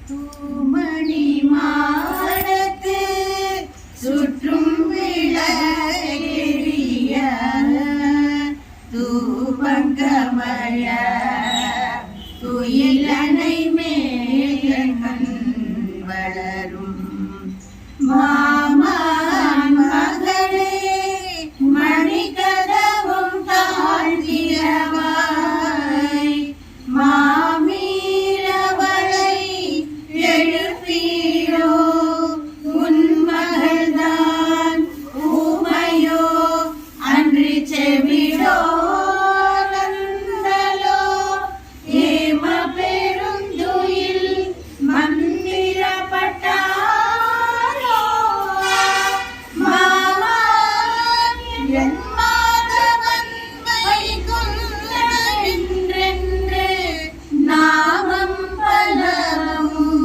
தூமணி மாடத்து சுற்றும் விளக்கெரிய தூபங்கமழ துயிலனை மேகன் வளரும் மாமான் மகளே மணிகதவும் தாழ்கிறவாய் மாமீரவளை எழுப்பீரோ உன் மகள்தான் ஊமையோ அன்றி செவிடோ நந்தலோ ஏம பெருந்துயில் மந்திரப்பட்டாரோ மாமான் என் மாதவன் வைகுந்தென்றென்று நாமம் பலவும்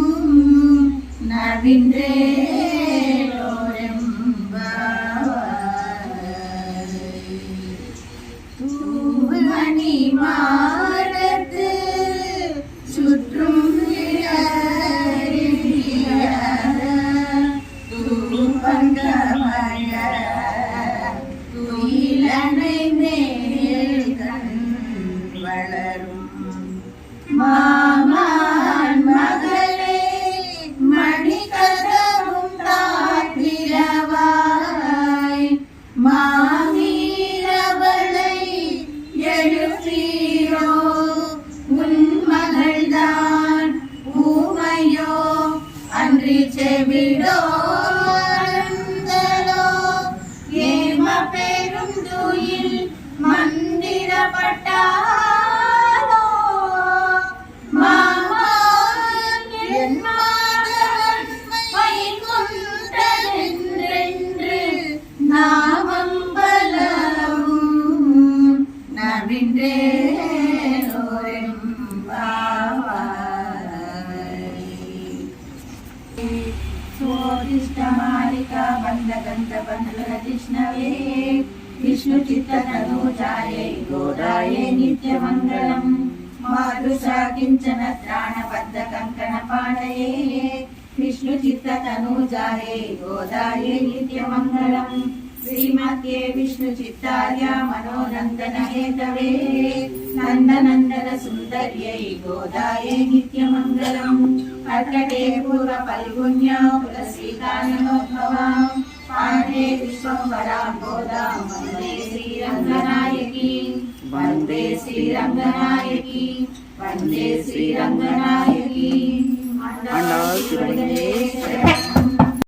தூமணி மாடத்து சுற்றும் தூபங்கமழ துயிலனை மேகன் வளரும் மாமான் மகளே மணிகதவும் தாழ்கிறவாய் மாமீரவளை எழுப்பீரோ உன் மகள்தான் ஊமையோ அன்றி செவிடோ நந்தலோ ஏம பெரும் துயில் மந்திரப்பட்டாரோ மாமான் என் மாதவன் வைகுந்தென்றென்று நாமம் பலவும் स्वादिष्टमालिका बन्धगन्धबन्धुरजिष्णवे विष्णुचित्ततनूजायै गोदायै नित्यमङ्गलम् मातृषा किञ्चन त्राणबद्धकङ्कणपाणये विष्णुचित्ततनूजायै गोदायै नित्यमङ्गलम् श्रीमत्ये विष्णुचित्तार्य मनोनन्दनहेतवे नन्दनन्दन सुन्दर्यै गोदायै नित्यमङ्गलम् कर्कटे पूर्वफल्गुन्या कुलसीकाननोद्भवां पाण्डे विश्वम्भरां गोदां वन्दे श्रीरङ्गनायकी वन्दे श्रीरङ्गनायकी वन्दे श्रीरङ्गनायकी।